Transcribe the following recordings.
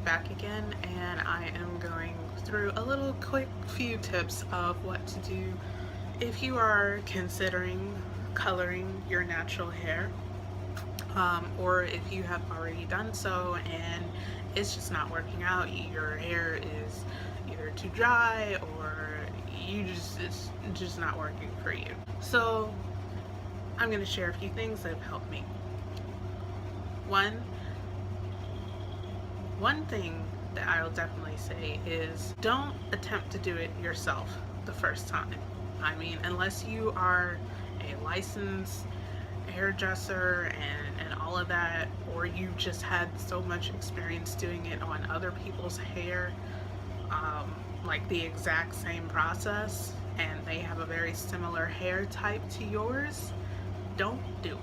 back again, and I am going through a little quick few tips of what to do if you are considering coloring your natural hair, or if you have already done so and it's just not working out. Your hair is either too dry or it's just not working for you. So I'm going to share a few things that have helped me. One thing that I'll definitely say is don't attempt to do it yourself the first time. I mean, unless you are a licensed hairdresser and all of that, or you just had so much experience doing it on other people's hair, like the exact same process, and they have a very similar hair type to yours, don't do it.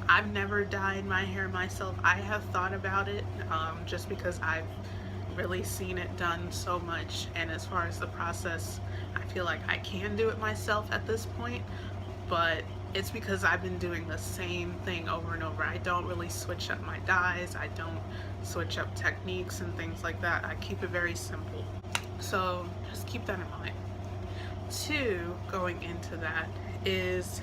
I've never dyed my hair myself. I have thought about it, just because I've really seen it done so much, and as far as the process, I feel like I can do it myself at this point, but it's because I've been doing the same thing over and over. I don't really switch up my dyes, I don't switch up techniques and things like that. I keep it very simple. So just keep that in mind. Two, going into that is,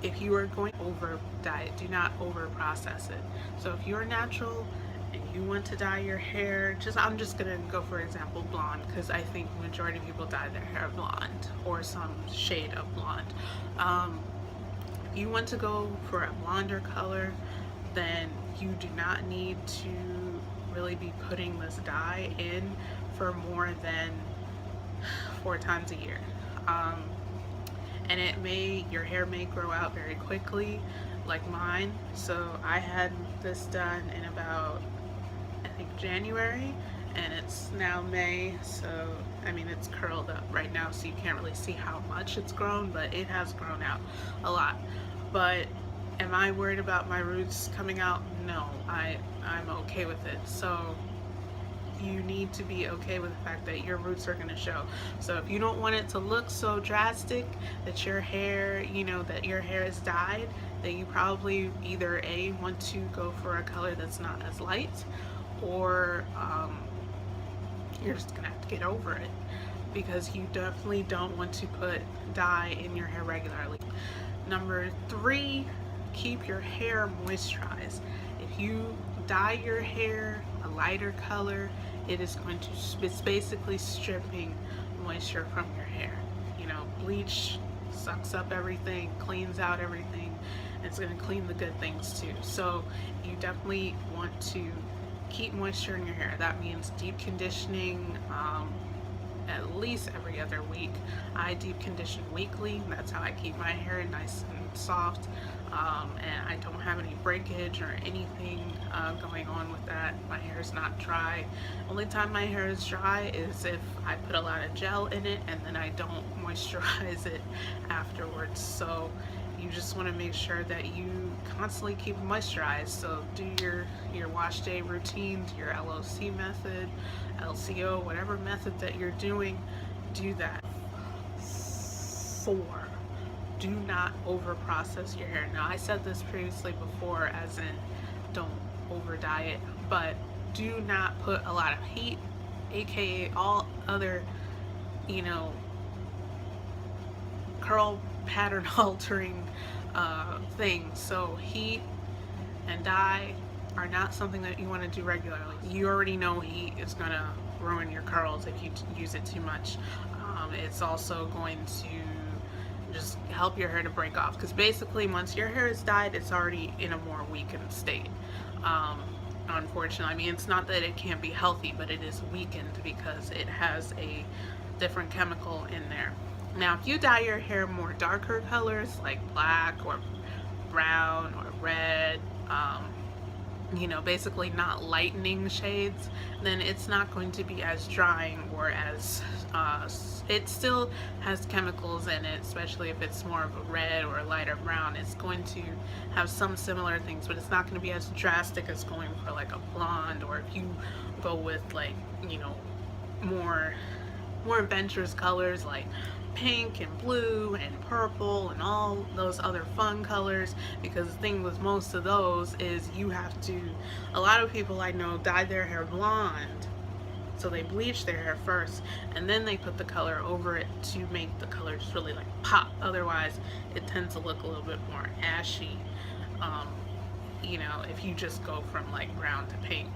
if you are going over dye it, do not over process it. So if you're natural and you want to dye your hair, I'm just gonna go for example blonde, because I think the majority of people dye their hair blonde or some shade of blonde. If you want to go for a blonder color, then you do not need to really be putting this dye in for more than 4 times a year. And your hair may grow out very quickly, like mine. So I had this done in about, I think, January, and it's now May, so I mean it's curled up right now, so you can't really see how much it's grown, but it has grown out a lot. But am I worried about my roots coming out? No, I'm okay with it. So you need to be okay with the fact that your roots are going to show. So if you don't want it to look so drastic that your hair, that your hair is dyed, then you probably either A, want to go for a color that's not as light, or you're just going to have to get over it, because you definitely don't want to put dye in your hair regularly. Number 3, keep your hair moisturized. If you dye your hair a lighter color, it's basically stripping moisture from your hair. Bleach sucks up everything, cleans out everything, and it's going to clean the good things too. So you definitely want to keep moisture in your hair. That means deep conditioning, at least every other week. I deep condition weekly. That's how I keep my hair nice and soft, and I don't have any breakage or anything going on with that. My hair is not dry. Only time my hair is dry is if I put a lot of gel in it and then I don't moisturize it afterwards. So you just want to make sure that you constantly keep moisturized. So do your wash day routines, your LOC method, LCO, whatever method that you're doing, do that. 4, do not over process your hair. Now I said this previously before, as in don't over dye it, but do not put a lot of heat, aka all other curl pattern altering things. So heat and dye are not something that you want to do regularly. You already know heat is going to ruin your curls if you use it too much. It's also going to just help your hair to break off, because basically once your hair is dyed, it's already in a more weakened state. Unfortunately, I mean, it's not that it can't be healthy, but it is weakened because it has a different chemical in there. Now, if you dye your hair more darker colors like black or brown or red, basically not lightening shades, then it's not going to be as drying, or as it still has chemicals in it, especially if it's more of a red or a lighter brown. It's going to have some similar things, but it's not going to be as drastic as going for like a blonde, or if you go with like more adventurous colors like pink and blue and purple and all those other fun colors, because the thing with most of those is you have to, a lot of people I know dye their hair blonde, so they bleach their hair first and then they put the color over it to make the color just really like pop. Otherwise it tends to look a little bit more ashy. um, you know, if you just go from like brown to pink,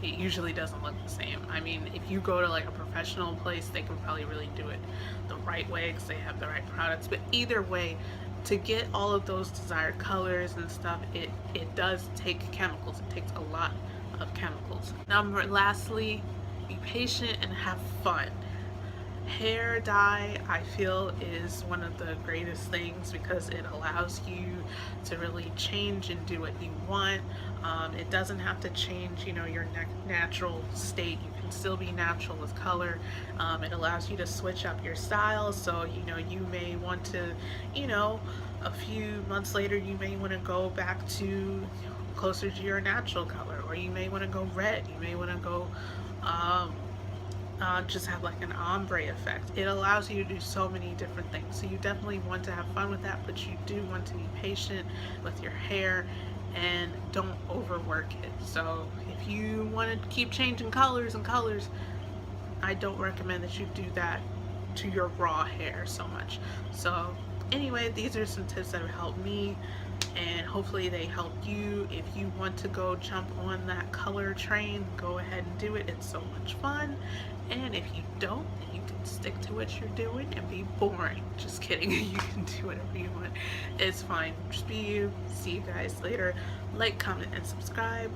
it usually doesn't look the same. I mean, if you go to like a professional place, they can probably really do it the right way because they have the right products. But either way, to get all of those desired colors and stuff, it does take chemicals. It takes a lot of chemicals. Lastly, be patient and have fun. Hair dye, I feel, is one of the greatest things because it allows you to really change and do what you want. It doesn't have to change, you know, your natural state. You can still be natural with color. It allows you to switch up your style. So, you know, you may want to, you know, a few months later, you may want to go back to closer to your natural color, or you may want to go red. You may want to go just have like an ombre effect. It allows you to do so many different things. So you definitely want to have fun with that, but you do want to be patient with your hair and don't overwork it. So if you want to keep changing colors and colors, I don't recommend that you do that to your raw hair so much. So anyway, these are some tips that have helped me, and hopefully they help you. If you want to go jump on that color train, go ahead and do it. It's so much fun. And if you don't, you can stick to what you're doing and be boring. Just kidding. You can do whatever you want. It's fine. Just be you. See you guys later. Like, comment, and subscribe.